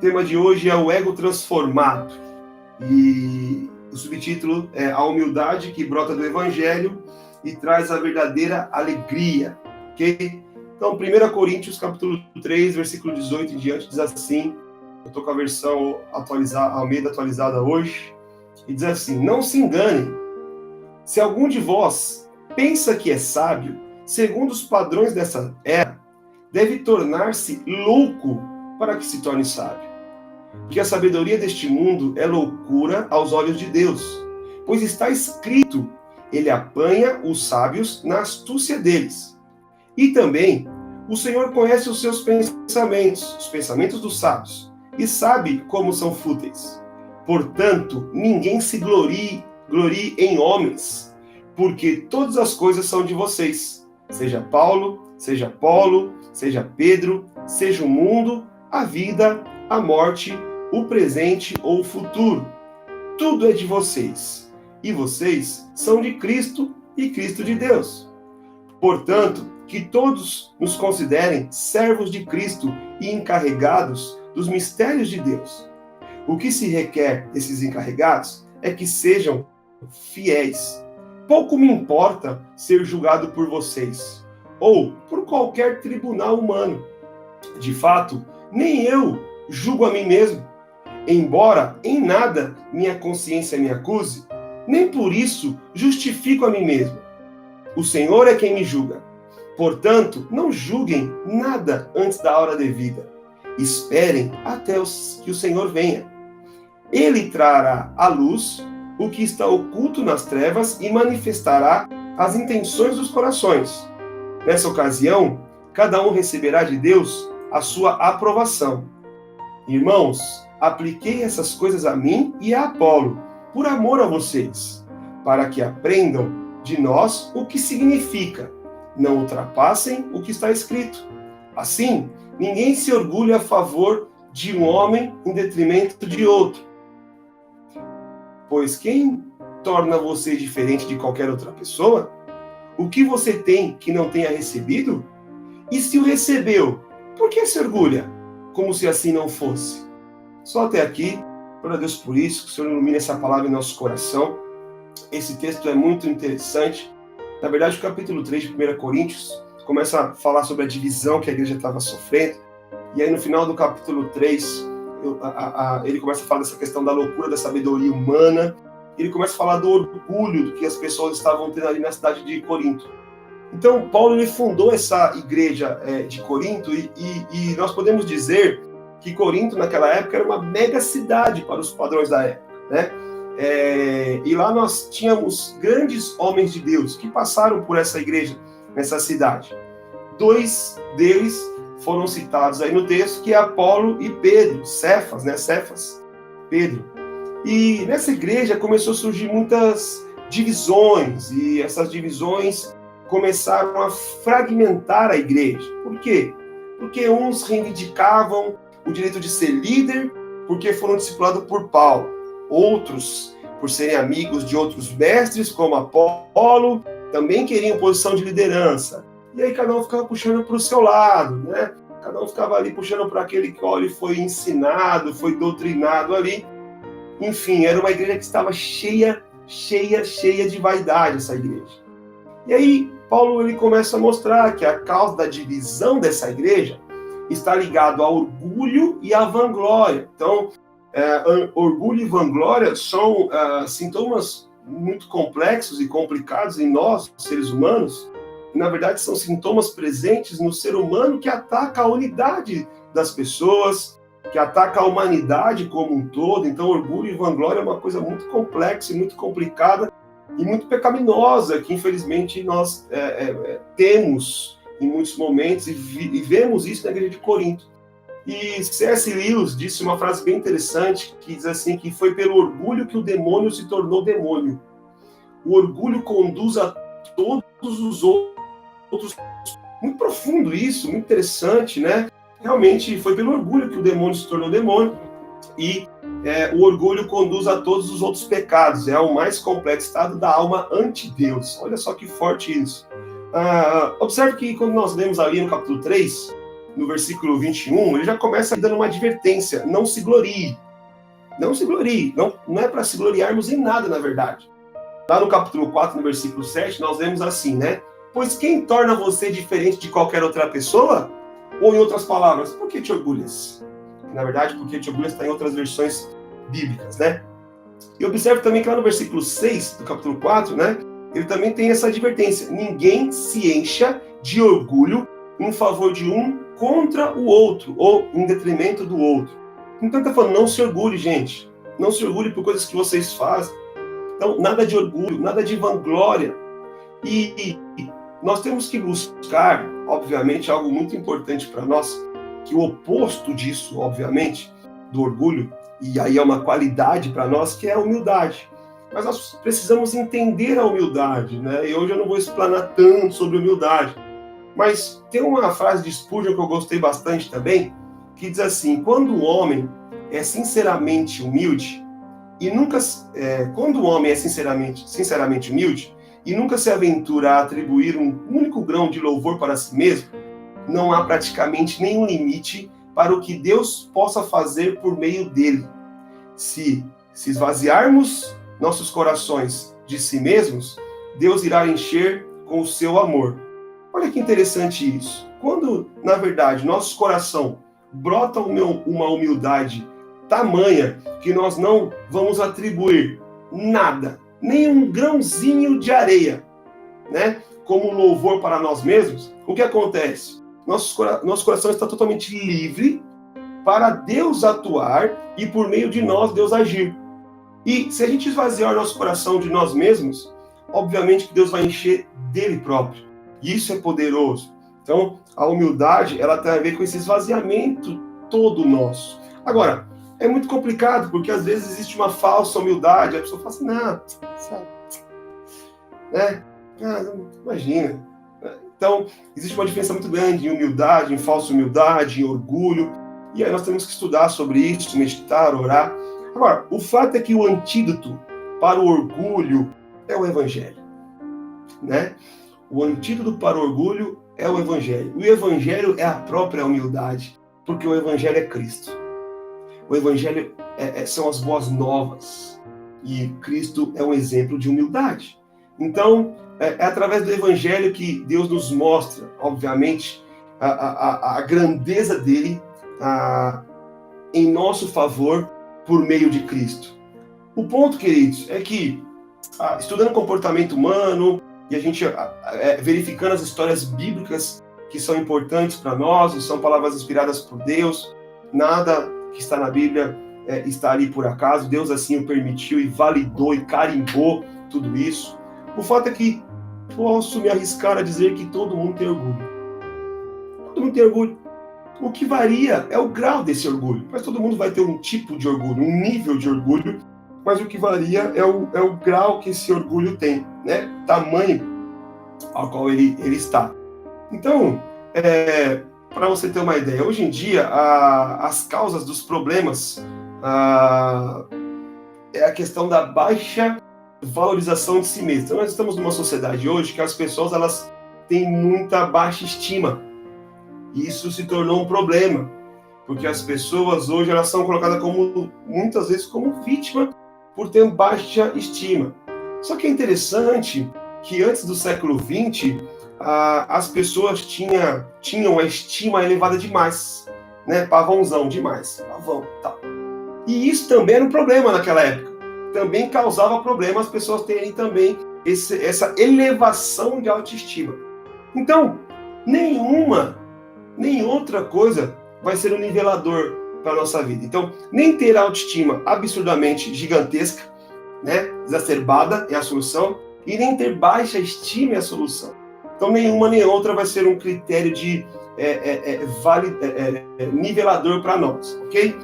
tema de hoje é o ego transformado. E o subtítulo é A Humildade que Brota do Evangelho e Traz a Verdadeira Alegria. Ok? Então, 1 Coríntios, capítulo 3, versículo 18 em diante, diz assim, eu estou com a versão atualizada, Almeida atualizada hoje, e diz assim: não se enganem, se algum de vós pensa que é sábio, segundo os padrões dessa era, deve tornar-se louco para que se torne sábio. Porque a sabedoria deste mundo é loucura aos olhos de Deus, pois está escrito, ele apanha os sábios na astúcia deles. E também, o Senhor conhece os seus pensamentos, os pensamentos dos sábios, e sabe como são fúteis. Portanto, ninguém se glorie em homens, porque todas as coisas são de vocês. Seja Paulo, seja Apolo, seja Pedro, seja o mundo, a vida, a morte, o presente ou o futuro. Tudo é de vocês. E vocês são de Cristo e Cristo de Deus. Portanto, que todos nos considerem servos de Cristo e encarregados dos mistérios de Deus. O que se requer desses encarregados é que sejam fiéis. Pouco me importa ser julgado por vocês, ou por qualquer tribunal humano. De fato, nem eu julgo a mim mesmo. Embora em nada minha consciência me acuse, nem por isso justifico a mim mesmo. O Senhor é quem me julga. Portanto, não julguem nada antes da hora devida. Esperem até que o Senhor venha. Ele trará à luz o que está oculto nas trevas e manifestará as intenções dos corações. Nessa ocasião, cada um receberá de Deus a sua aprovação. Irmãos, apliquei essas coisas a mim e a Apolo, por amor a vocês, para que aprendam de nós o que significa. Não ultrapassem o que está escrito. Assim, ninguém se orgulha a favor de um homem em detrimento de outro. Pois quem torna você diferente de qualquer outra pessoa? O que você tem que não tenha recebido? E se o recebeu, por que se orgulha? Como se assim não fosse. Só até aqui. Glória a Deus por isso, que o Senhor ilumine essa palavra em nosso coração. Esse texto é muito interessante. Na verdade, o capítulo 3 de 1 Coríntios começa a falar sobre a divisão que a igreja estava sofrendo. E aí, no final do capítulo 3, ele começa a falar dessa questão da loucura da sabedoria humana. Ele começa a falar do orgulho que as pessoas estavam tendo ali na cidade de Corinto. Então, Paulo ele fundou essa igreja de Corinto e nós podemos dizer que Corinto, naquela época, era uma mega cidade para os padrões da época, né? E lá nós tínhamos grandes homens de Deus que passaram por essa igreja, nessa cidade. 2 deles foram citados aí no texto, que é Apolo e Pedro, Cefas, né? Cefas, Pedro. E nessa igreja começou a surgir muitas divisões, e essas divisões começaram a fragmentar a igreja. Por quê? Porque uns reivindicavam o direito de ser líder, porque foram discipulados por Paulo. Outros, por serem amigos de outros mestres, como Apolo, também queriam posição de liderança. E aí cada um ficava puxando para o seu lado, né? Cada um ficava ali puxando para aquele que ele foi ensinado, foi doutrinado ali. Enfim, era uma igreja que estava cheia de vaidade, essa igreja. E aí Paulo ele começa a mostrar que a causa da divisão dessa igreja está ligado ao orgulho e à vanglória. Então, orgulho e vanglória são sintomas muito complexos e complicados em nós, seres humanos, e, na verdade, são sintomas presentes no ser humano que ataca a unidade das pessoas, que ataca a humanidade como um todo. Então, orgulho e vanglória é uma coisa muito complexa e muito complicada e muito pecaminosa, que, infelizmente, nós temos em muitos momentos, e vemos isso na igreja de Corinto. E C.S. Lewis disse uma frase bem interessante, que diz assim, que foi pelo orgulho que o demônio se tornou demônio. O orgulho conduz a todos os outros. Muito profundo isso, muito interessante, né? Realmente foi pelo orgulho que o demônio se tornou demônio, e o orgulho conduz a todos os outros pecados. É o mais complexo estado da alma ante Deus. Olha só que forte isso. Observe que quando nós lemos ali no capítulo 3, no versículo 21, ele já começa dando uma advertência: não se glorie. Não se glorie. Não é para se gloriarmos em nada, na verdade. Lá no capítulo 4, no versículo 7, nós vemos assim, né? Pois quem torna você diferente de qualquer outra pessoa? Ou, em outras palavras, por que te orgulhas? Na verdade, porque te orgulhas está em outras versões bíblicas, né? E observe também que lá no versículo 6 do capítulo 4, né? Ele também tem essa advertência: ninguém se encha de orgulho em favor de um contra o outro, ou em detrimento do outro. Então está falando, não se orgulhe, gente. Não se orgulhe por coisas que vocês fazem. Então, nada de orgulho, nada de vanglória. E nós temos que buscar, obviamente, algo muito importante para nós, que o oposto disso, obviamente, do orgulho, e aí é uma qualidade para nós, que é a humildade. Mas nós precisamos entender a humildade, né? E hoje eu não vou explanar tanto sobre humildade. Mas tem uma frase de Spurgeon que eu gostei bastante também, que diz assim: quando o homem é sinceramente humilde, quando o homem é sinceramente humilde, e nunca se aventura a atribuir um único grão de louvor para si mesmo, não há praticamente nenhum limite para o que Deus possa fazer por meio dele. Se esvaziarmos nossos corações de si mesmos, Deus irá encher com o seu amor. Olha que interessante isso. Quando, na verdade, nosso coração brota uma humildade tamanha que nós não vamos atribuir nada, nem um grãozinho de areia, né, como louvor para nós mesmos, o que acontece? Nosso coração está totalmente livre para Deus atuar e por meio de nós Deus agir. E se a gente esvaziar o nosso coração de nós mesmos, obviamente que Deus vai encher dele próprio. E isso é poderoso. Então, a humildade, ela tem a ver com esse esvaziamento todo nosso. Agora, é muito complicado, porque às vezes existe uma falsa humildade, a pessoa fala assim, não, sabe, né? Imagina. Então, existe uma diferença muito grande em humildade, em falsa humildade, em orgulho, e aí nós temos que estudar sobre isso, meditar, orar. Agora, o fato é que o antídoto para o orgulho é o Evangelho, né? O antídoto para o orgulho é o Evangelho. O Evangelho é a própria humildade, porque o Evangelho é Cristo. O Evangelho são as boas novas. E Cristo é um exemplo de humildade. Então, é através do Evangelho que Deus nos mostra, obviamente, a grandeza dele em nosso favor por meio de Cristo. O ponto, queridos, é que, estudando comportamento humano, e a gente verificando as histórias bíblicas que são importantes para nós, e são palavras inspiradas por Deus, nada que está na Bíblia está ali por acaso, Deus assim o permitiu e validou e carimbou tudo isso. O fato é que posso me arriscar a dizer que todo mundo tem orgulho. Todo mundo tem orgulho. O que varia é o grau desse orgulho, mas todo mundo vai ter um tipo de orgulho, um nível de orgulho, mas o que varia é o grau que esse orgulho tem, né? Tamanho ao qual ele está. Então, para você ter uma ideia, hoje em dia, as causas dos problemas é a questão da baixa valorização de si mesmo. Então, nós estamos numa sociedade hoje que as pessoas elas têm muita baixa estima. E isso se tornou um problema, porque as pessoas hoje elas são colocadas muitas vezes como vítima por ter baixa estima. Só que é interessante que antes do século XX, as pessoas tinham a estima elevada demais, né? Pavãozão demais, pavão, tal. E isso também era um problema naquela época. Também causava problema as pessoas terem também essa elevação de autoestima. Então, nem outra coisa vai ser um nivelador para a nossa vida. Então, nem ter autoestima absurdamente gigantesca, né, exacerbada é a solução, e nem ter baixa estima é a solução. Então, nenhuma nem outra vai ser um critério de nivelador para nós, ok?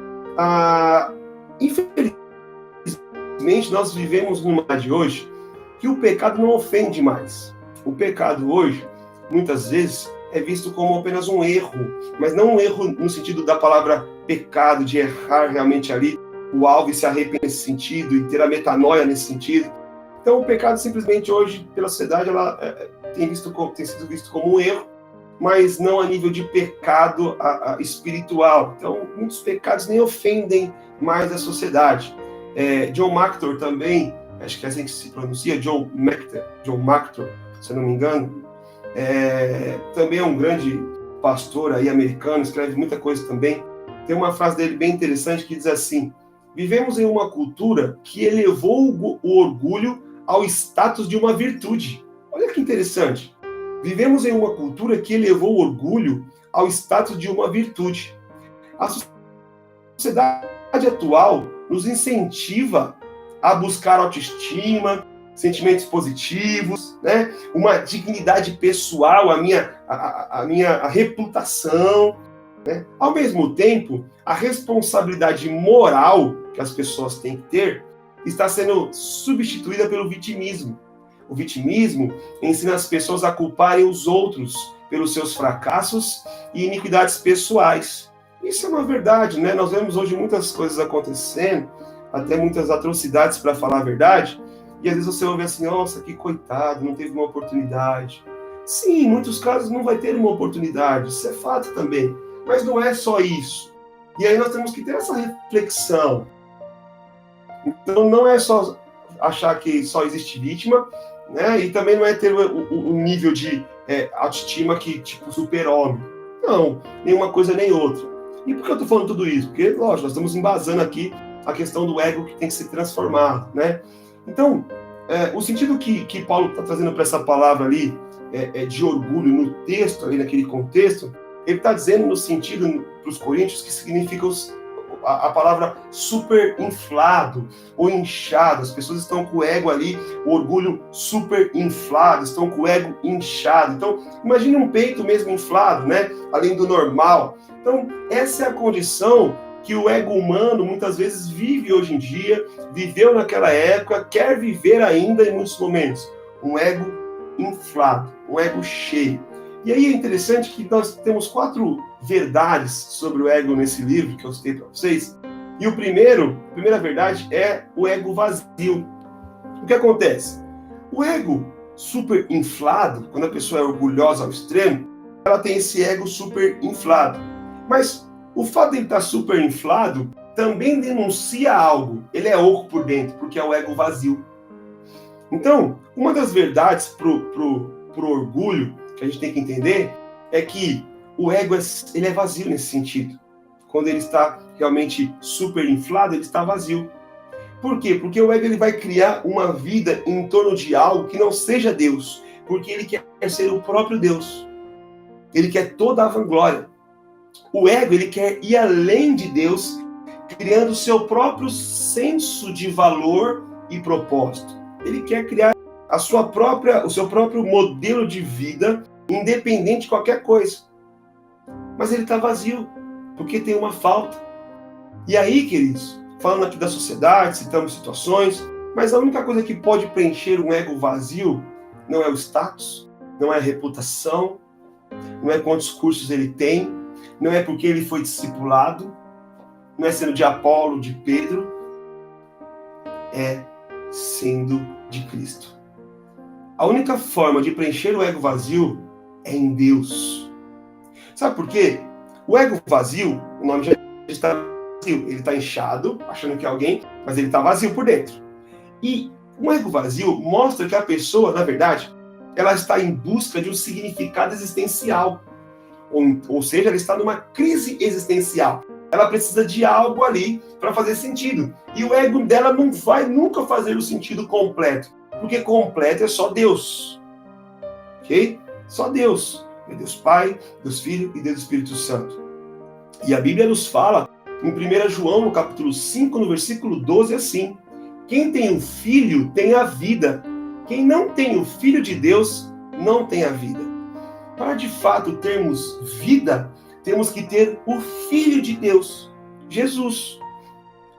Infelizmente, nós vivemos numa de hoje que o pecado não ofende mais. O pecado hoje, muitas vezes, é visto como apenas um erro, mas não um erro no sentido da palavra pecado, de errar realmente ali o alvo e se arrepender nesse sentido, e ter a metanoia nesse sentido. Então, o pecado simplesmente hoje, pela sociedade, ela tem sido visto como um erro, mas não a nível de pecado espiritual. Então, muitos pecados nem ofendem mais a sociedade. John MacArthur também, acho que é assim que se pronuncia, John MacArthur, se eu não me engano, também é um grande pastor aí americano, escreve muita coisa também. Tem uma frase dele bem interessante que diz assim: vivemos em uma cultura que elevou o orgulho ao status de uma virtude. Olha que interessante. Vivemos em uma cultura que elevou o orgulho ao status de uma virtude. A sociedade atual nos incentiva a buscar autoestima, sentimentos positivos, né? Uma dignidade pessoal, a minha reputação. Né? Ao mesmo tempo, a responsabilidade moral que as pessoas têm que ter está sendo substituída pelo vitimismo. O vitimismo ensina as pessoas a culparem os outros pelos seus fracassos e iniquidades pessoais. Isso é uma verdade, né? Nós vemos hoje muitas coisas acontecendo, até muitas atrocidades, para falar a verdade, e às vezes você ouve assim: nossa, que coitado, não teve uma oportunidade. Sim, em muitos casos não vai ter uma oportunidade, isso é fato também, mas não é só isso. E aí nós temos que ter essa reflexão. Então não é só achar que só existe vítima, né? E também não é ter o nível de autoestima que, tipo, super-homem. Não, nenhuma coisa nem outra. E por que eu estou falando tudo isso? Porque, lógico, nós estamos embasando aqui a questão do ego que tem que ser transformado, né? Então, o sentido que Paulo está trazendo para essa palavra ali, de orgulho no texto, ali naquele contexto, ele está dizendo no sentido para os coríntios que significa a palavra super inflado ou inchado. As pessoas estão com o ego ali, o orgulho super inflado, estão com o ego inchado. Então, imagine um peito mesmo inflado, né? Além do normal. Então, essa é a condição que o ego humano muitas vezes vive hoje em dia, viveu naquela época, quer viver ainda em muitos momentos. Um ego inflado, um ego cheio. E aí é interessante que nós temos 4 verdades sobre o ego nesse livro que eu citei para vocês. E a primeira verdade é o ego vazio. O que acontece? O ego super inflado, quando a pessoa é orgulhosa ao extremo, ela tem esse ego super inflado. Mas o fato de ele estar super inflado também denuncia algo. Ele é oco por dentro, porque é o ego vazio. Então, uma das verdades pro orgulho que a gente tem que entender é que o ego ele é vazio nesse sentido. Quando ele está realmente super inflado, ele está vazio. Por quê? Porque o ego ele vai criar uma vida em torno de algo que não seja Deus, porque ele quer ser o próprio Deus. Ele quer toda a vanglória. O ego ele quer ir além de Deus, criando o seu próprio senso de valor e propósito. Ele quer criar o seu próprio modelo de vida, independente de qualquer coisa. Mas ele está vazio, porque tem uma falta. E aí, queridos, falando aqui da sociedade, citamos situações, mas a única coisa que pode preencher um ego vazio não é o status, não é a reputação, não é quantos cursos ele tem, não é porque ele foi discipulado, não é sendo de Apolo, de Pedro, é sendo de Cristo. A única forma de preencher o ego vazio é em Deus. Sabe por quê? O ego vazio, o nome já está vazio. Ele está inchado, achando que é alguém, mas ele está vazio por dentro. E um ego vazio mostra que a pessoa, na verdade, ela está em busca de um significado existencial. Ou seja, ela está numa crise existencial. Ela precisa de algo ali para fazer sentido. E o ego dela não vai nunca fazer o sentido completo. Porque completo é só Deus. Ok? Só Deus. É Deus Pai, Deus Filho e Deus Espírito Santo. E a Bíblia nos fala, em 1 João, no capítulo 5, no versículo 12, assim: quem tem o Filho tem a vida. Quem não tem o Filho de Deus não tem a vida. Para de fato termos vida, temos que ter o Filho de Deus, Jesus.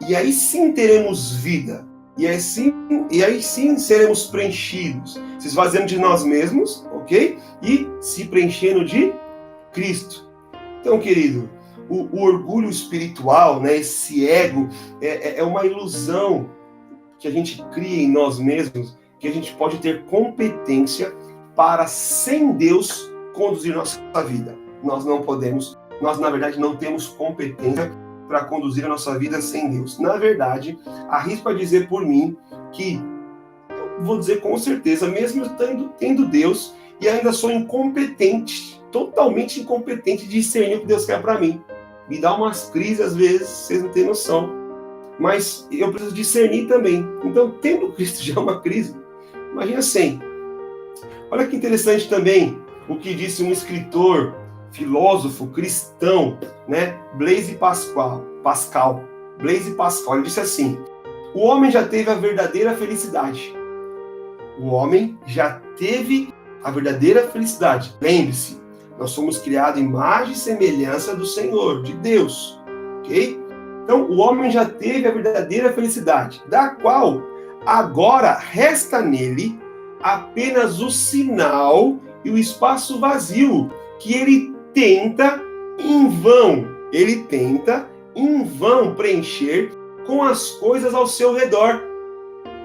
E aí sim teremos vida. E aí sim seremos preenchidos, se esvaziando de nós mesmos, ok? E se preenchendo de Cristo. Então, querido, o orgulho espiritual, né, esse ego, é uma ilusão que a gente cria em nós mesmos, que a gente pode ter competência para, sem Deus, conduzir nossa vida. Nós não podemos, nós na verdade não temos competência para conduzir a nossa vida sem Deus. Na verdade, arrisco a dizer por mim que, eu vou dizer com certeza, mesmo tendo Deus, e ainda sou incompetente, totalmente incompetente de discernir o que Deus quer para mim. Me dá umas crises às vezes, vocês não têm noção. Mas eu preciso discernir também. Então, tendo Cristo já é uma crise, imagina sem. Olha que interessante também o que disse um escritor, filósofo, cristão, né? Blaise Pascal. Blaise Pascal, ele disse assim: o homem já teve a verdadeira felicidade. O homem já teve a verdadeira felicidade. Lembre-se, nós somos criados em imagem e semelhança do Senhor, de Deus. Ok? Então, o homem já teve a verdadeira felicidade, da qual agora resta nele apenas o sinal e o espaço vazio que ele tenta em vão preencher com as coisas ao seu redor,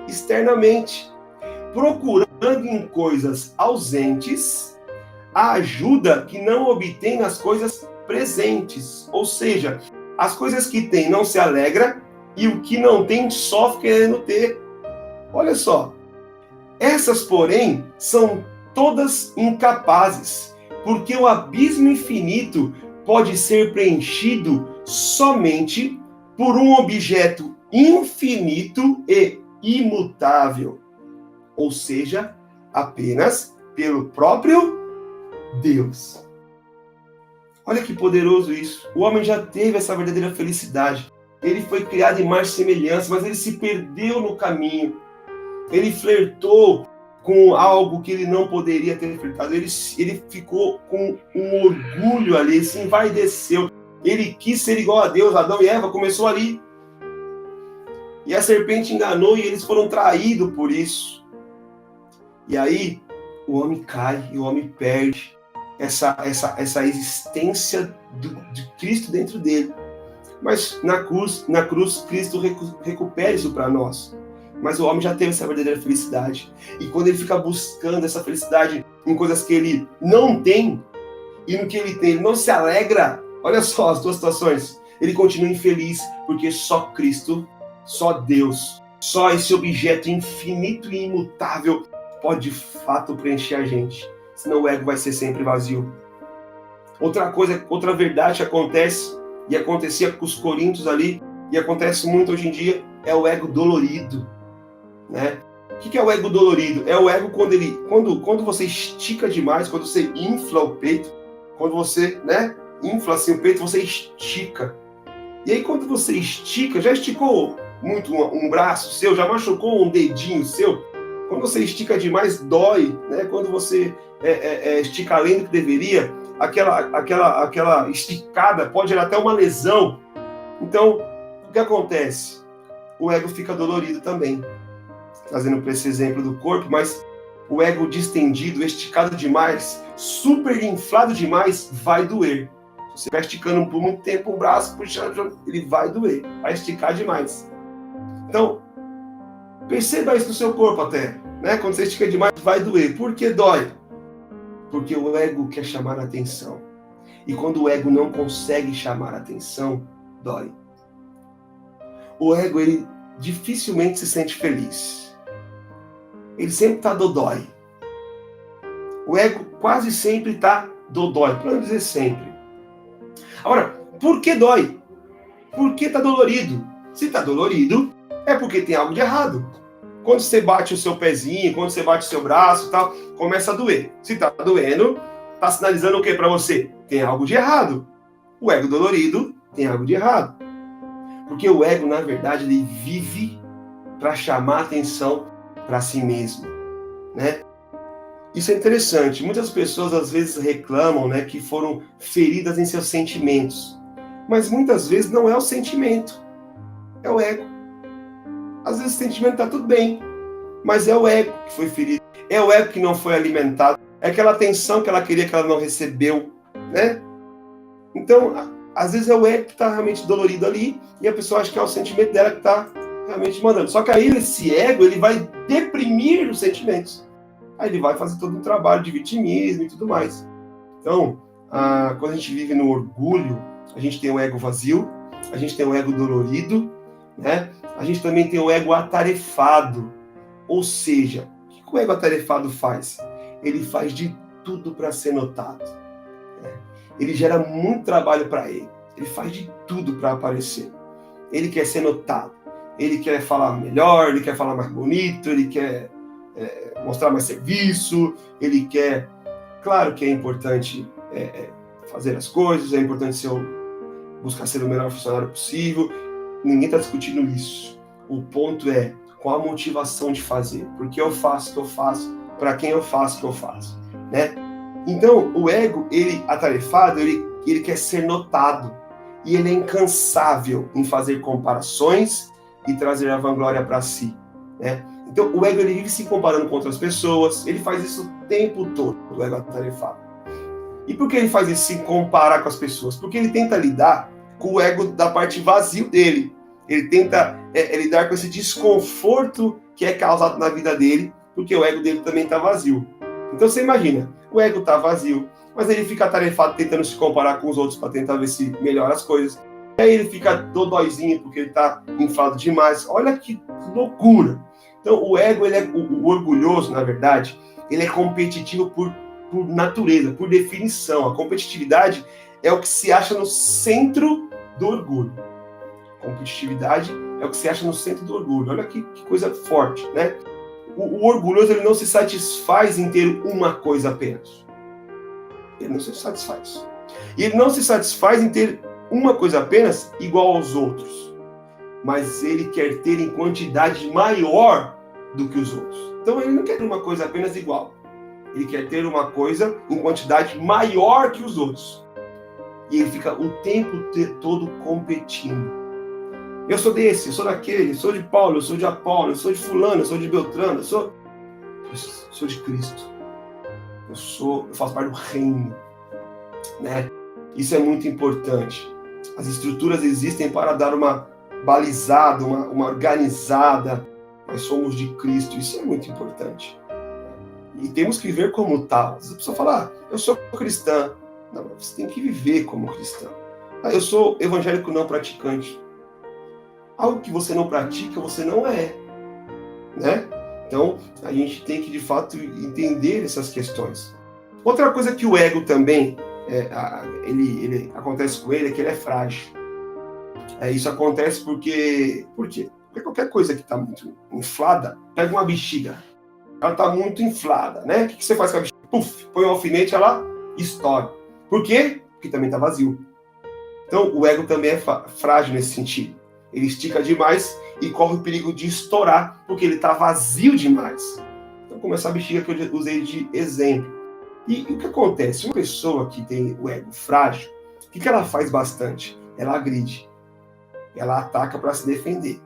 externamente, procurando em coisas ausentes a ajuda que não obtém nas coisas presentes. Ou seja, as coisas que tem não se alegra e o que não tem sofre querendo ter. Olha só. Essas, porém, são todas incapazes, porque o abismo infinito pode ser preenchido somente por um objeto infinito e imutável, ou seja, apenas pelo próprio Deus. Olha que poderoso isso. O homem já teve essa verdadeira felicidade. Ele foi criado em imagem e semelhança, mas ele se perdeu no caminho. Ele flertou com algo que ele não poderia ter flertado. Ele ficou com um orgulho ali, se envaideceu. Ele quis ser igual a Deus. Adão e Eva começou ali. E a serpente enganou e eles foram traídos por isso. E aí o homem cai e o homem perde essa existência de Cristo dentro dele. Mas na cruz Cristo recupera isso para nós. Mas o homem já teve essa verdadeira felicidade. E quando ele fica buscando essa felicidade em coisas que ele não tem, e no que ele tem, ele não se alegra, olha só as duas situações. Ele continua infeliz, porque só Cristo, só Deus, só esse objeto infinito e imutável pode de fato preencher a gente. Senão o ego vai ser sempre vazio. Outra verdade que acontece, e acontecia com os coríntios ali, e acontece muito hoje em dia, é o ego dolorido. Né? O que é o ego dolorido? É o ego quando você estica demais, quando você infla o peito, quando você, né, infla assim o peito, você estica. E aí quando você estica, já esticou muito um braço seu, já machucou um dedinho seu? Quando você estica demais, dói, né? Quando você estica além do que deveria, aquela esticada pode gerar até uma lesão. Então, o que acontece? O ego fica dolorido também. Trazendo para esse exemplo do corpo, mas o ego distendido, esticado demais, super inflado demais, vai doer. Se você vai esticando por muito tempo o braço, puxando, ele vai doer, vai esticar demais. Então, perceba isso no seu corpo até, né? Quando você estica demais, vai doer. Por que dói? Porque o ego quer chamar a atenção. E quando o ego não consegue chamar a atenção, dói. O ego, ele dificilmente se sente feliz. Ele sempre está dodói. O ego quase sempre está dodói, para não dizer sempre. Agora, por que dói? Por que está dolorido? Se está dolorido, é porque tem algo de errado. Quando você bate o seu pezinho, quando você bate o seu braço e tal, começa a doer. Se está doendo, está sinalizando o que para você? Tem algo de errado. O ego dolorido tem algo de errado. Porque o ego, na verdade, ele vive para chamar a atenção para si mesmo, né? Isso é interessante. Muitas pessoas às vezes reclamam, né, que foram feridas em seus sentimentos, mas muitas vezes não é o sentimento, é o ego. Às vezes o sentimento está tudo bem, mas é o ego que foi ferido, é o ego que não foi alimentado, é aquela atenção que ela queria que ela não recebeu, né? Então, às vezes é o ego que está realmente dolorido ali e a pessoa acha que é o sentimento dela que está realmente mandando. Só que aí esse ego, ele vai deprimir os sentimentos. Aí ele vai fazer todo um trabalho de vitimismo e tudo mais. Então, quando a gente vive no orgulho, a gente tem o ego vazio, a gente tem o ego dolorido, né? A gente também tem o ego atarefado. Ou seja, o que o ego atarefado faz? Ele faz de tudo para ser notado, né? Ele gera muito trabalho para ele. Ele faz de tudo para aparecer. Ele quer ser notado. Ele quer falar melhor, ele quer falar mais bonito, ele quer mostrar mais serviço, ele quer... Claro que é importante fazer as coisas, é importante buscar ser o melhor funcionário possível. Ninguém está discutindo isso. O ponto é qual a motivação de fazer. Por que eu faço o que eu faço? Para quem eu faço o que eu faço? Né? Então, o ego, ele atarefado, ele quer ser notado. E ele é incansável em fazer comparações e trazer a vanglória para si, né? Então, o ego, ele vive se comparando com outras pessoas, ele faz isso o tempo todo, o ego atarefado. E por que ele faz isso, se comparar com as pessoas? Porque ele tenta lidar com o ego da parte vazio dele. Ele tenta lidar com esse desconforto que é causado na vida dele, porque o ego dele também está vazio. Então, você imagina, o ego está vazio, mas ele fica atarefado tentando se comparar com os outros para tentar ver se melhora as coisas. E aí ele fica dodóizinho porque ele está inflado demais. Olha que loucura! Então o ego, ele é o orgulhoso, na verdade, ele é competitivo por natureza, por definição. A competitividade é o que se acha no centro do orgulho. Competitividade é o que se acha no centro do orgulho. Olha que coisa forte, né? O orgulhoso, ele não se satisfaz em ter uma coisa apenas. Ele não se satisfaz. E ele não se satisfaz em ter uma coisa apenas igual aos outros. Mas ele quer ter em quantidade maior do que os outros. Então ele não quer ter uma coisa apenas igual. Ele quer ter uma coisa em quantidade maior que os outros. E ele fica o tempo todo competindo. Eu sou desse, eu sou daquele, eu sou de Paulo, eu sou de Apolo, eu sou de fulano, eu sou de Beltrano, eu sou de Cristo. Eu faço parte do reino, né? Isso é muito importante. As estruturas existem para dar uma balizada, uma organizada. Nós somos de Cristo, isso é muito importante. E temos que viver como tal. As pessoas falam, eu sou cristã. Não, você tem que viver como cristão. Eu sou evangélico não praticante. Algo que você não pratica, você não é, né? Então, a gente tem que, de fato, entender essas questões. Outra coisa que o ego também, ele acontece com ele, é que ele é frágil. Isso acontece porque... Por quê? Porque qualquer coisa que está muito inflada, pega uma bexiga. Ela está muito inflada, né? O que você faz com a bexiga? Puf, põe um alfinete, ela estoura. Por quê? Porque também está vazio. Então, o ego também é frágil nesse sentido. Ele estica demais e corre o perigo de estourar, porque ele está vazio demais. Então, como essa bexiga que eu usei de exemplo. E o que acontece? Uma pessoa que tem o ego frágil, o que ela faz bastante? Ela agride. Ela ataca para se defender.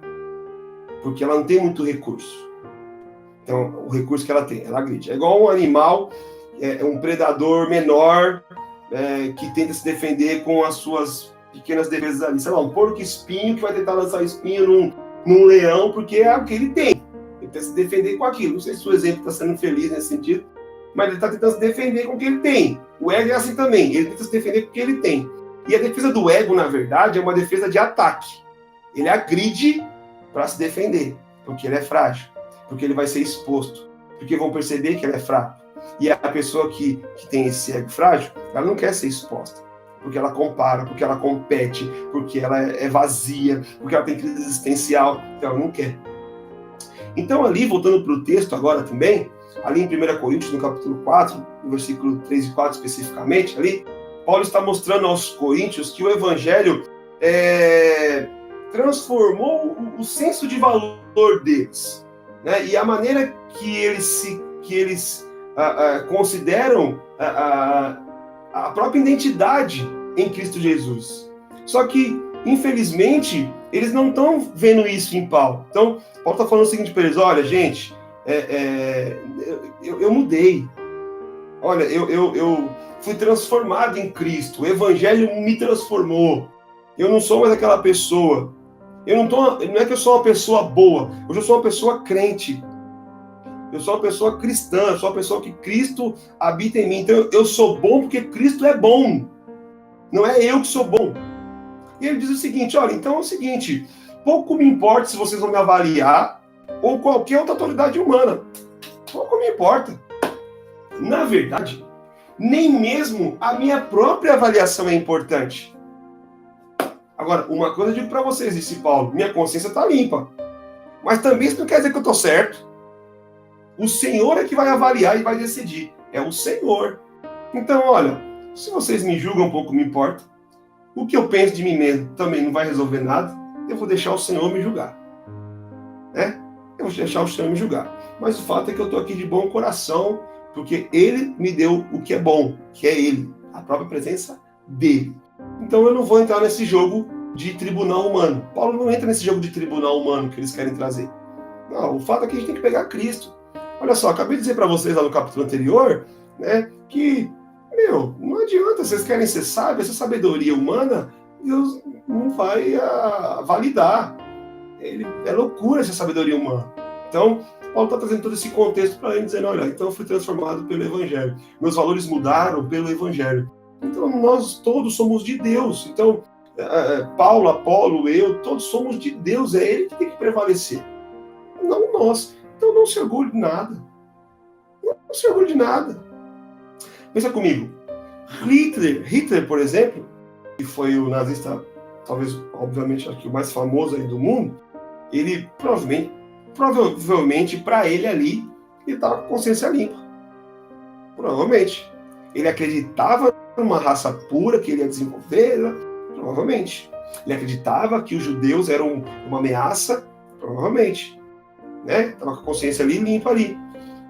Porque ela não tem muito recurso. Então, o recurso que ela tem, ela agride. É igual um animal, um predador menor, que tenta se defender com as suas pequenas defesas ali. Sei lá, um porco espinho que vai tentar lançar espinho num leão, porque é o que ele tem. Ele tenta se defender com aquilo. Não sei se o exemplo está sendo feliz nesse sentido, mas ele está tentando se defender com o que ele tem. O ego é assim também. Ele tenta se defender com o que ele tem. E a defesa do ego, na verdade, é uma defesa de ataque. Ele agride para se defender, porque ele é frágil, porque ele vai ser exposto, porque vão perceber que ele é fraco. E a pessoa que tem esse ego frágil, ela não quer ser exposta, porque ela compara, porque ela compete, porque ela é vazia, porque ela tem crise existencial, então ela não quer. Então ali, voltando para o texto agora também, ali em 1 Coríntios, no capítulo 4, no versículo 3 e 4 especificamente, ali, Paulo está mostrando aos coríntios que o evangelho transformou o senso de valor deles, né? E a maneira que eles consideram a própria identidade em Cristo Jesus. Só que, infelizmente, eles não estão vendo isso em Paulo. Então, Paulo está falando o seguinte para eles: olha, gente, eu mudei. Olha, eu fui transformado em Cristo. O Evangelho me transformou. Eu não sou mais aquela pessoa. Não é que eu sou uma pessoa boa. Hoje eu sou uma pessoa crente. Eu sou uma pessoa cristã, eu sou uma pessoa que Cristo habita em mim. Então eu sou bom porque Cristo é bom. Não é eu que sou bom. E ele diz o seguinte, olha, então é o seguinte, pouco me importa se vocês vão me avaliar ou qualquer outra autoridade humana. Pouco me importa. Na verdade, nem mesmo a minha própria avaliação é importante. Agora, uma coisa eu digo para vocês, disse Paulo, minha consciência está limpa. Mas também isso não quer dizer que eu estou certo. O Senhor é que vai avaliar e vai decidir. É o Senhor. Então, olha, se vocês me julgam, pouco me importa. O que eu penso de mim mesmo também não vai resolver nada. Eu vou deixar o Senhor me julgar. Né? Eu vou deixar o Senhor me julgar. Mas o fato é que eu estou aqui de bom coração, porque Ele me deu o que é bom, que é Ele, a própria presença dEle. Então eu não vou entrar nesse jogo de tribunal humano. Paulo não entra nesse jogo de tribunal humano que eles querem trazer. Não, o fato é que a gente tem que pegar Cristo. Olha só, acabei de dizer para vocês lá no capítulo anterior, né, que, não adianta, vocês querem ser sábios, essa sabedoria humana, Deus não vai validar. É loucura essa sabedoria humana. Então, Paulo está trazendo todo esse contexto para ele, dizendo, olha, então eu fui transformado pelo Evangelho. Meus valores mudaram pelo Evangelho. Então, nós todos somos de Deus. Então, Paulo, Apolo, eu, todos somos de Deus. É Ele que tem que prevalecer. Não nós. Então, não se orgulhe de nada. Não se orgulhe de nada. Pensa comigo. Hitler, por exemplo, que foi o nazista, talvez, obviamente, acho que o mais famoso aí do mundo, ele provavelmente para ele ali, ele estava com consciência limpa. Provavelmente. Ele acreditava numa raça pura que ele ia desenvolver, provavelmente. Ele acreditava que os judeus eram uma ameaça, provavelmente. Né? Estava com a consciência ali limpa ali.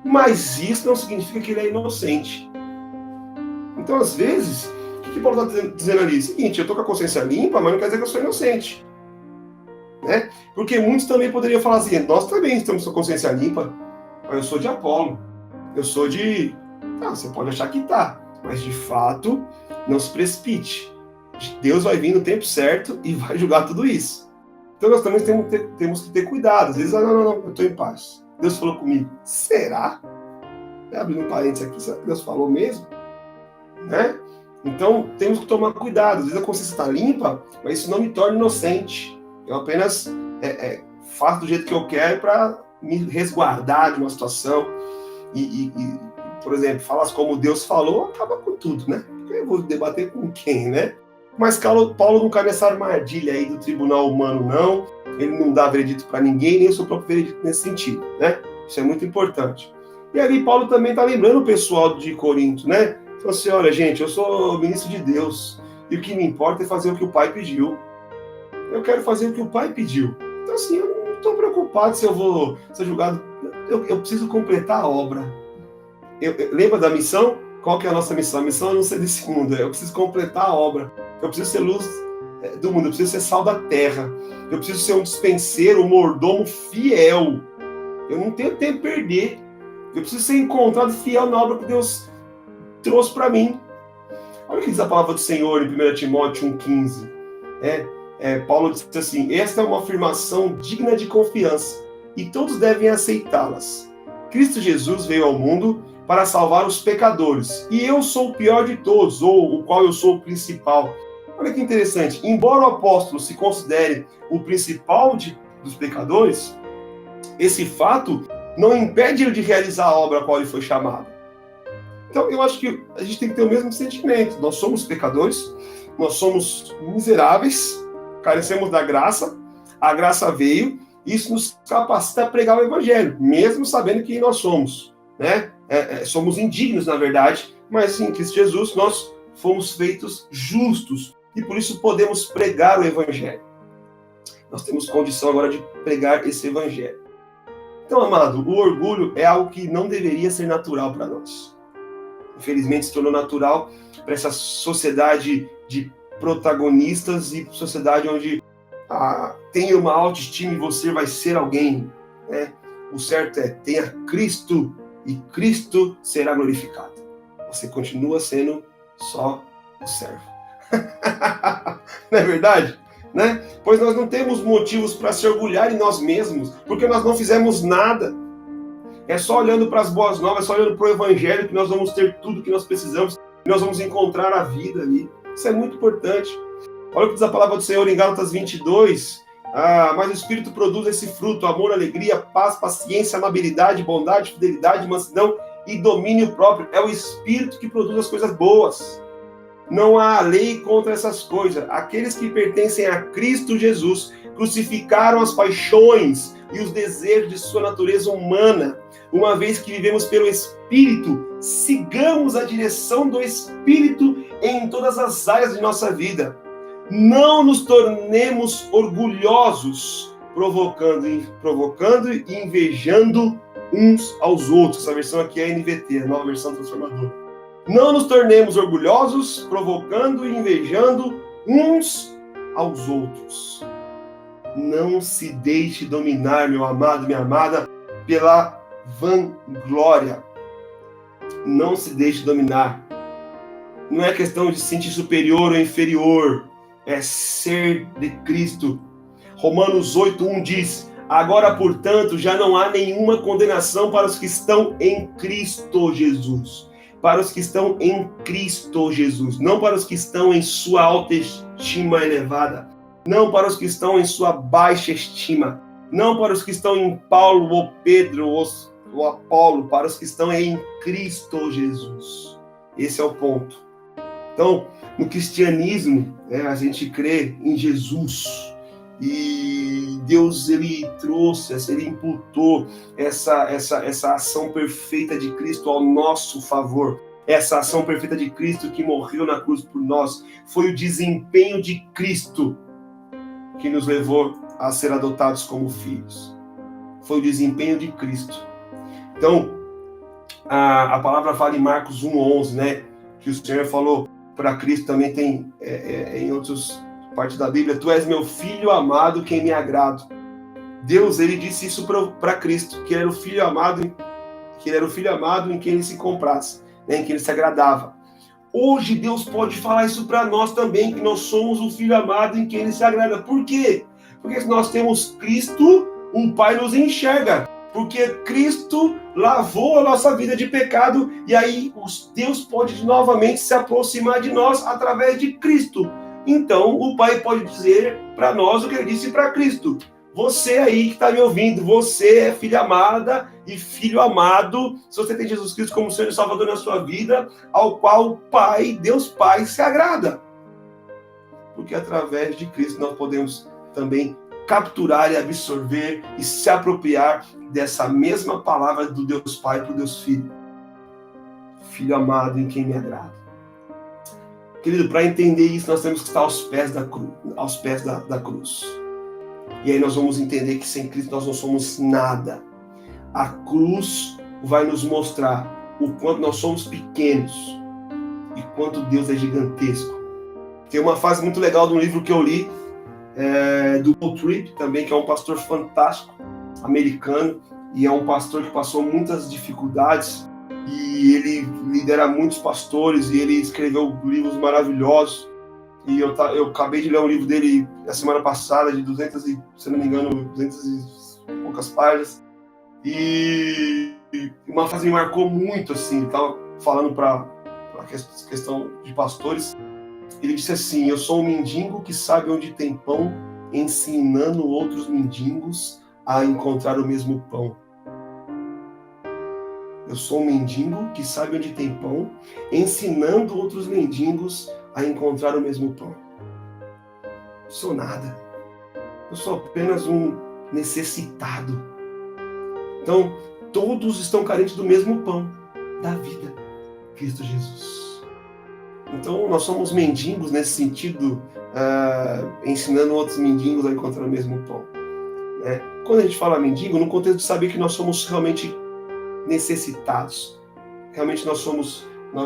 Mas isso não significa que ele é inocente. Então, às vezes, o que Paulo está dizendo ali? Seguinte, eu estou com a consciência limpa, mas não quer dizer que eu sou inocente. Né? Porque muitos também poderiam falar assim, nós também estamos com a consciência limpa, mas eu sou de Apolo, eu sou de... você pode achar que tá, mas de fato, não se precipite. Deus vai vir no tempo certo e vai julgar tudo isso. Então nós também temos que ter cuidado. Às vezes, não, eu estou em paz. Deus falou comigo. Será? Abrindo um parênteses aqui, será que Deus falou mesmo? Né? Então temos que tomar cuidado. Às vezes a consciência está limpa, mas isso não me torna inocente. Eu apenas faço do jeito que eu quero para me resguardar de uma situação e, por exemplo, falas como Deus falou, acaba com tudo, né? Eu vou debater com quem, né? Mas Paulo não cai nessa armadilha aí do tribunal humano, não. Ele não dá veredito para ninguém, nem o seu próprio veredito nesse sentido, né? Isso é muito importante. E ali Paulo também está lembrando o pessoal de Corinto, né? Então assim, olha, gente, eu sou ministro de Deus e o que me importa é fazer o que o Pai pediu. Eu quero fazer o que o Pai pediu. Então assim, eu não estou preocupado se eu vou ser julgado. Eu preciso completar a obra. Lembra da missão? Qual que é a nossa missão? A missão é não ser desse mundo. Eu preciso completar a obra. Eu preciso ser luz do mundo. Eu preciso ser sal da terra. Eu preciso ser um dispenseiro, um mordomo fiel. Eu não tenho tempo a perder. Eu preciso ser encontrado fiel na obra que Deus trouxe para mim. Olha o que diz a palavra do Senhor em 1 Timóteo 1,15. Paulo diz assim, esta é uma afirmação digna de confiança e todos devem aceitá-las. Cristo Jesus veio ao mundo para salvar os pecadores, e eu sou o pior de todos, ou o qual eu sou o principal. Olha que interessante, embora o apóstolo se considere o principal dos pecadores, esse fato não impede ele de realizar a obra a qual ele foi chamado. Então eu acho que a gente tem que ter o mesmo sentimento, nós somos pecadores, nós somos miseráveis, carecemos da graça, a graça veio, isso nos capacita a pregar o evangelho, mesmo sabendo quem nós somos, né? Somos indignos, na verdade, mas em Cristo Jesus nós fomos feitos justos e por isso podemos pregar o evangelho. Nós temos condição agora de pregar esse evangelho. Então, amado, o orgulho é algo que não deveria ser natural para nós. Infelizmente se tornou natural para essa sociedade de protagonistas e sociedade onde tenha uma autoestima e você vai ser alguém, né? O certo é, tenha Cristo e Cristo será glorificado. Você continua sendo só o servo. Não é verdade? Né? Pois nós não temos motivos para se orgulhar em nós mesmos, porque nós não fizemos nada. É só olhando para as boas novas, é só olhando para o Evangelho que nós vamos ter tudo que nós precisamos, que nós vamos encontrar a vida ali. Isso é muito importante. Olha o que diz a palavra do Senhor em Gálatas 22. Mas o Espírito produz esse fruto: amor, alegria, paz, paciência, amabilidade, bondade, fidelidade, mansidão e domínio próprio. É o Espírito que produz as coisas boas. Não há lei contra essas coisas. Aqueles que pertencem a Cristo Jesus crucificaram as paixões e os desejos de sua natureza humana. Uma vez que vivemos pelo Espírito, sigamos a direção do Espírito em todas as áreas de nossa vida. Não nos tornemos orgulhosos, provocando e invejando uns aos outros. Essa versão aqui é a NVT, a nova versão transformadora. Não nos tornemos orgulhosos, provocando e invejando uns aos outros. Não se deixe dominar, meu amado, minha amada, pela vanglória. Não se deixe dominar. Não é questão de se sentir superior ou inferior. É ser de Cristo. Romanos 8:1 diz: agora, portanto, já não há nenhuma condenação para os que estão em Cristo Jesus. Para os que estão em Cristo Jesus. Não para os que estão em sua autoestima elevada. Não para os que estão em sua baixa estima. Não para os que estão em Paulo ou Pedro ou Apolo. Para os que estão em Cristo Jesus. Esse é o ponto. Então, no cristianismo, a gente crê em Jesus. E Deus, ele trouxe, ele imputou essa ação perfeita de Cristo ao nosso favor. Essa ação perfeita de Cristo que morreu na cruz por nós. Foi o desempenho de Cristo que nos levou a ser adotados como filhos. Foi o desempenho de Cristo. Então, a palavra fala em Marcos 1:11, né? Que o Senhor falou para Cristo, também tem em outras partes da Bíblia: tu és meu filho amado, quem me agrado. Deus, ele disse isso para Cristo, que ele era o filho amado, em quem ele se comprasse, né, em quem ele se agradava. Hoje Deus pode falar isso para nós também, que nós somos o filho amado em quem ele se agrada. Por quê? Porque se nós temos Cristo, um Pai nos enxerga. Porque Cristo lavou a nossa vida de pecado e aí Deus pode novamente se aproximar de nós através de Cristo. Então o Pai pode dizer para nós o que ele disse para Cristo: você aí que está me ouvindo, você é filha amada e filho amado, se você tem Jesus Cristo como Senhor e Salvador na sua vida, ao qual o Pai, Deus Pai, se agrada. Porque através de Cristo nós podemos também capturar e absorver e se apropriar dessa mesma palavra do Deus Pai para o Deus Filho. Filho amado em quem me agrada. Querido, para entender isso, nós temos que estar aos pés da cruz. E aí nós vamos entender que sem Cristo nós não somos nada. A cruz vai nos mostrar o quanto nós somos pequenos e quanto Deus é gigantesco. Tem uma frase muito legal de um livro que eu li, do Paul Tripp também, que é um pastor fantástico, americano, e é um pastor que passou muitas dificuldades, e ele lidera muitos pastores, e ele escreveu livros maravilhosos, e eu acabei de ler um livro dele a semana passada, de 200 e poucas páginas, e uma frase me marcou muito, assim, estava falando para a questão de pastores. Ele disse assim: eu sou um mendigo que sabe onde tem pão, ensinando outros mendigos a encontrar o mesmo pão. Eu sou um mendigo que sabe onde tem pão, ensinando outros mendigos a encontrar o mesmo pão. Eu sou nada. Eu sou apenas um necessitado. Então, todos estão carentes do mesmo pão, da vida, Cristo Jesus. Então, nós somos mendigos nesse sentido, ensinando outros mendigos a encontrar o mesmo pão. Né? Quando a gente fala mendigo, no contexto de saber que nós somos realmente necessitados. Realmente nós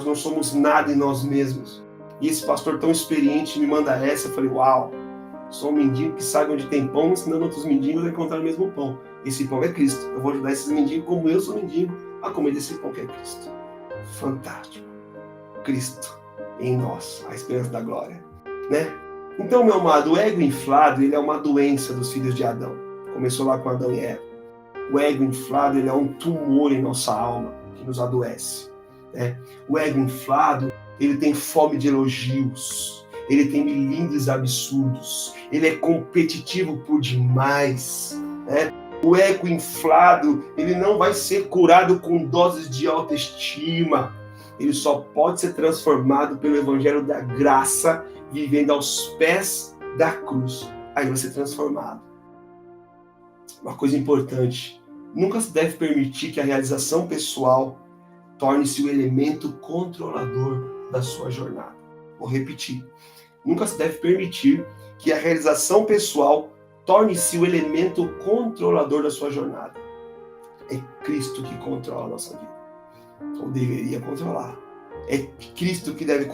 não somos nada em nós mesmos. E esse pastor tão experiente me manda essa, eu falei: uau, sou um mendigo que sabe onde tem pão, ensinando outros mendigos a encontrar o mesmo pão. Esse pão é Cristo. Eu vou ajudar esses mendigos, como eu sou mendigo, a comer desse pão que é Cristo. Fantástico. Cristo em nós, a esperança da glória, né? Então, meu amado, o ego inflado, ele é uma doença dos filhos de Adão. Começou lá com Adão e Eva. O ego inflado, ele é um tumor em nossa alma, que nos adoece. Né? O ego inflado, ele tem fome de elogios, ele tem milindres absurdos, ele é competitivo por demais. Né? O ego inflado, ele não vai ser curado com doses de autoestima. Ele só pode ser transformado pelo evangelho da graça, vivendo aos pés da cruz. Aí vai ser transformado. Uma coisa importante, nunca se deve permitir que a realização pessoal torne-se o elemento controlador da sua jornada. Vou repetir. Nunca se deve permitir que a realização pessoal torne-se o elemento controlador da sua jornada. É Cristo que controla a nossa vida. Ou deveria controlar. É Cristo que deve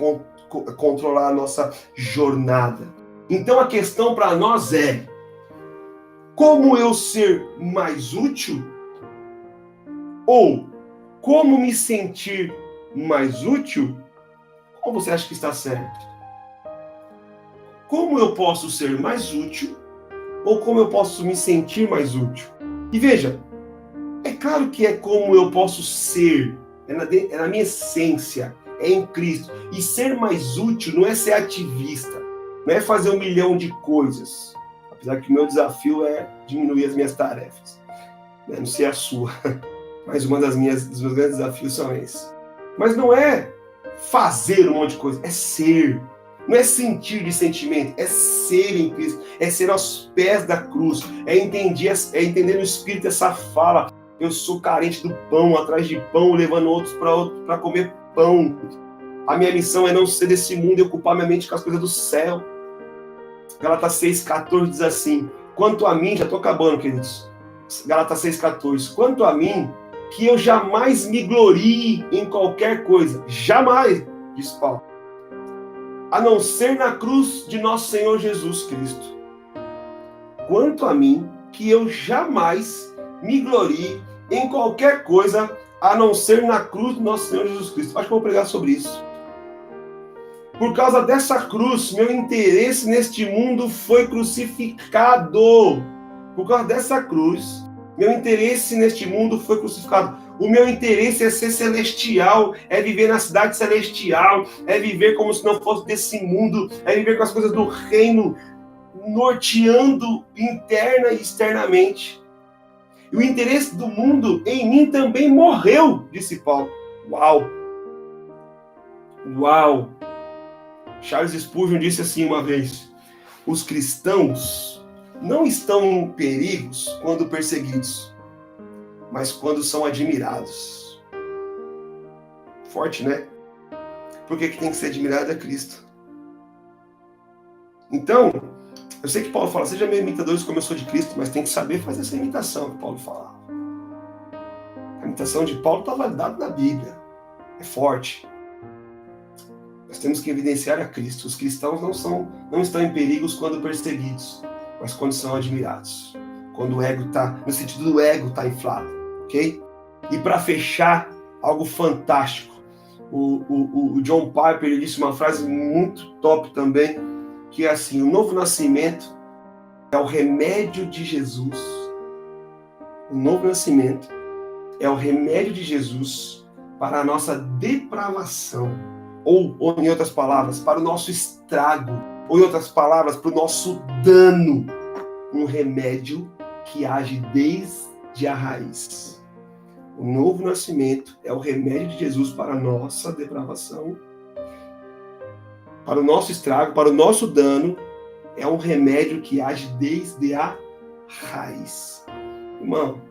controlar a nossa jornada. Então a questão para nós é: como eu ser mais útil? Ou como me sentir mais útil? Qual você acha que está certo? Como eu posso ser mais útil? Ou como eu posso me sentir mais útil? E veja, é claro que é como eu posso ser, é na minha essência, é em Cristo. E ser mais útil não é ser ativista, não é fazer 1 milhão de coisas. Apesar que o meu desafio é diminuir as minhas tarefas. Não sei a sua, mas dos meus grandes desafios são esses. Mas não é fazer um monte de coisa, é ser. Não é sentir de sentimento, é ser em Cristo, é ser aos pés da cruz, é entender no Espírito essa fala: eu sou carente do pão, atrás de pão, levando outros para comer pão. A minha missão é não ser desse mundo e ocupar minha mente com as coisas do céu. Gálatas 6,14 diz assim: quanto a mim, já estou acabando, queridos. Gálatas 6,14, quanto a mim, que eu jamais me glorie em qualquer coisa, jamais, diz Paulo, a não ser na cruz de nosso Senhor Jesus Cristo. Quanto a mim, que eu jamais me glorie em qualquer coisa, a não ser na cruz de nosso Senhor Jesus Cristo. Acho que eu vou pregar sobre isso. Por causa dessa cruz, meu interesse neste mundo foi crucificado. Por causa dessa cruz, meu interesse neste mundo foi crucificado. O meu interesse é ser celestial, é viver na cidade celestial, é viver como se não fosse desse mundo, é viver com as coisas do reino, norteando interna e externamente. E o interesse do mundo em mim também morreu, disse Paulo. Uau! Uau! Charles Spurgeon disse assim uma vez: os cristãos não estão em perigos quando perseguidos, mas quando são admirados. Forte, né? Por que tem que ser admirado é Cristo? Então, eu sei que Paulo fala: seja meu imitadores como eu sou de Cristo, mas tem que saber fazer essa imitação que Paulo falava. A imitação de Paulo está validada na Bíblia. É forte. Nós temos que evidenciar a Cristo. Os cristãos não estão em perigos quando perseguidos, mas quando são admirados. Quando o ego está, no sentido do ego está inflado, ok? E para fechar, algo fantástico. O John Piper, ele disse uma frase muito top também, que é assim: o novo nascimento é o remédio de Jesus. O novo nascimento é o remédio de Jesus para a nossa depravação. Ou, em outras palavras, para o nosso estrago. Ou, em outras palavras, para o nosso dano. Um remédio que age desde a raiz. O novo nascimento é o remédio de Jesus para a nossa depravação, para o nosso estrago, para o nosso dano. É um remédio que age desde a raiz. Irmão,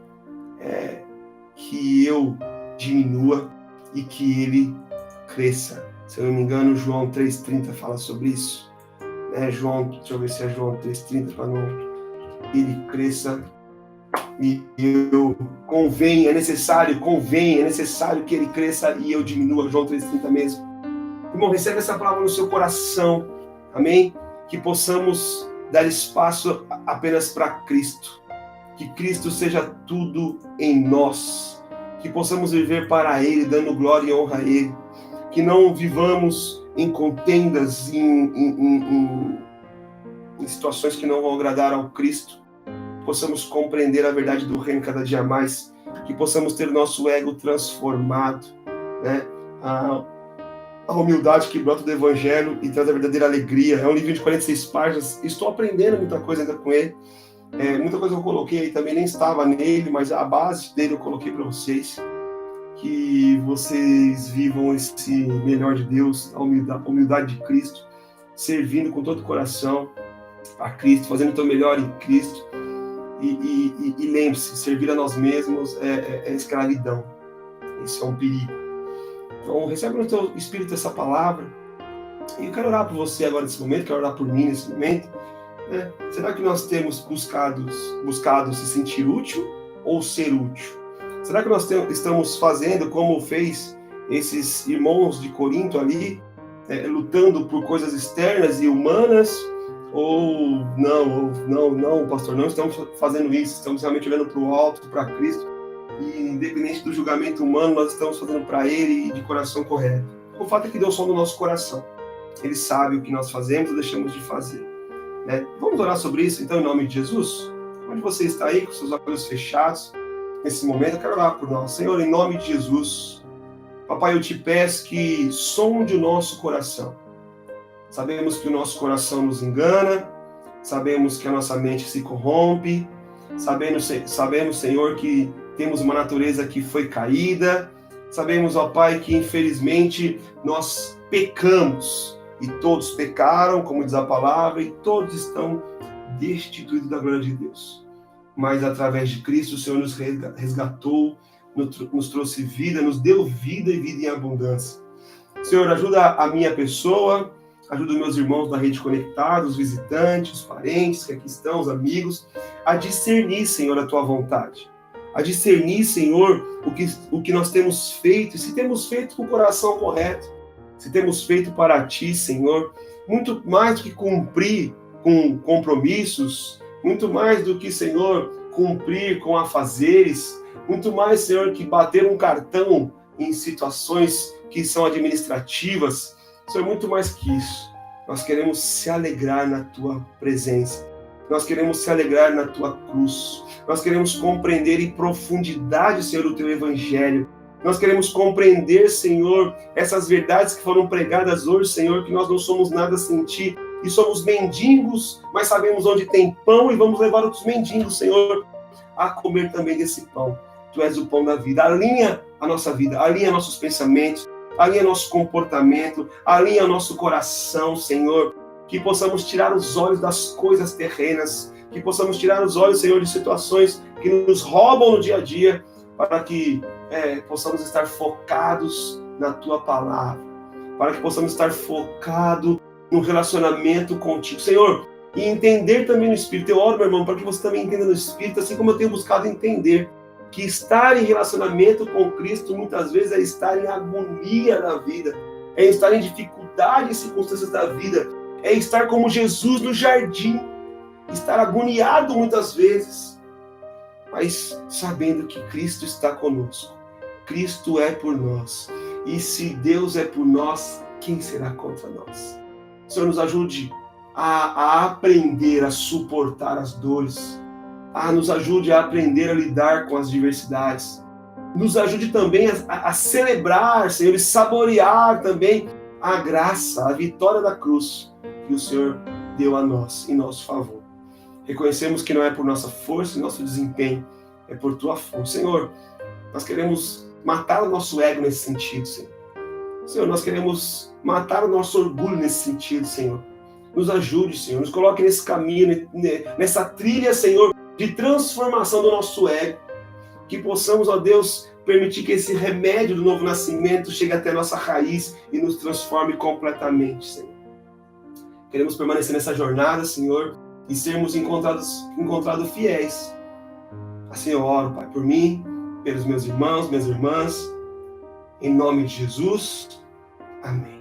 que eu diminua e que ele cresça. Se eu não me engano, João 3,30 fala sobre isso. João, deixa eu ver se é João 3,30, para não ele cresça e eu é necessário que ele cresça e eu diminua. João 3,30 mesmo. Irmão, recebe essa palavra no seu coração, amém? Que possamos dar espaço apenas para Cristo, que Cristo seja tudo em nós, que possamos viver para Ele, dando glória e honra a Ele, que não vivamos em contendas, em situações que não vão agradar ao Cristo, possamos compreender a verdade do reino cada dia mais, que possamos ter o nosso ego transformado, né? A humildade que brota do Evangelho e traz a verdadeira alegria. É um livro de 46 páginas, estou aprendendo muita coisa ainda com ele. Muita coisa que eu coloquei aí também nem estava nele, mas a base dele eu coloquei para vocês. Que vocês vivam esse melhor de Deus, a humildade de Cristo, servindo com todo o coração a Cristo, fazendo o teu melhor em Cristo. E lembre-se, servir a nós mesmos é escravidão. Isso é um perigo. Então, recebe no teu espírito essa palavra. E eu quero orar por você agora nesse momento, quero orar por mim nesse momento. Será que nós temos buscado se sentir útil ou ser útil? Será que nós estamos fazendo como fez esses irmãos de Corinto ali, lutando por coisas externas e humanas? Ou não, pastor, não estamos fazendo isso, estamos realmente olhando para o alto, para Cristo, e independente do julgamento humano, nós estamos fazendo para Ele e de coração correto. O fato é que Deus sonda o nosso coração. Ele sabe o que nós fazemos ou deixamos de fazer. Vamos orar sobre isso, então, em nome de Jesus? Onde você está aí, com seus olhos fechados, nesse momento, eu quero orar por nós. Senhor, em nome de Jesus, Papai, eu te peço que sonde o nosso coração. Sabemos que o nosso coração nos engana, sabemos que a nossa mente se corrompe, sabemos, Senhor, que temos uma natureza que foi caída, sabemos, ó Pai, que infelizmente nós pecamos, e todos pecaram, como diz a palavra, e todos estão destituídos da glória de Deus. Mas através de Cristo, o Senhor nos resgatou, nos trouxe vida, nos deu vida e vida em abundância. Senhor, ajuda a minha pessoa, ajuda os meus irmãos da Rede Conectada, os visitantes, os parentes que aqui estão, os amigos, a discernir, Senhor, a Tua vontade. A discernir, Senhor, o que nós temos feito, e se temos feito com o coração correto, se temos feito para Ti, Senhor, muito mais do que cumprir com compromissos, muito mais do que, Senhor, cumprir com afazeres, muito mais, Senhor, que bater um cartão em situações que são administrativas. Senhor, muito mais que isso. Nós queremos se alegrar na Tua presença. Nós queremos se alegrar na Tua cruz. Nós queremos compreender em profundidade, Senhor, o Teu Evangelho. Nós queremos compreender, Senhor, essas verdades que foram pregadas hoje, Senhor, que nós não somos nada sem Ti, e somos mendigos, mas sabemos onde tem pão, e vamos levar outros mendigos, Senhor, a comer também desse pão. Tu és o pão da vida. Alinha a nossa vida, alinha nossos pensamentos, alinha nosso comportamento, alinha nosso coração, Senhor, que possamos tirar os olhos das coisas terrenas, que possamos tirar os olhos, Senhor, de situações que nos roubam no dia a dia, para que possamos estar focados na Tua palavra, para que possamos estar focados no relacionamento contigo, Senhor, e entender também no Espírito. Eu oro, meu irmão, para que você também entenda no Espírito, assim como eu tenho buscado entender, que estar em relacionamento com Cristo muitas vezes é estar em agonia da vida, é estar em dificuldade em circunstâncias da vida, é estar como Jesus no jardim, estar agoniado muitas vezes, mas sabendo que Cristo está conosco, Cristo é por nós, e se Deus é por nós, quem será contra nós? Senhor, nos ajude a aprender a suportar as dores, nos ajude a aprender a lidar com as diversidades, nos ajude também a celebrar, Senhor, e saborear também a graça, a vitória da cruz que o Senhor deu a nós, em nosso favor. Reconhecemos que não é por nossa força e nosso desempenho, é por Tua força. Senhor, nós queremos matar o nosso ego nesse sentido, Senhor. Senhor, nós queremos matar o nosso orgulho nesse sentido, Senhor. Nos ajude, Senhor, nos coloque nesse caminho, nessa trilha, Senhor, de transformação do nosso ego. Que possamos, ó Deus, permitir que esse remédio do novo nascimento chegue até a nossa raiz e nos transforme completamente, Senhor. Queremos permanecer nessa jornada, Senhor, e sermos encontrados fiéis. Assim eu oro, Pai, por mim, pelos meus irmãos, minhas irmãs, em nome de Jesus. Amém.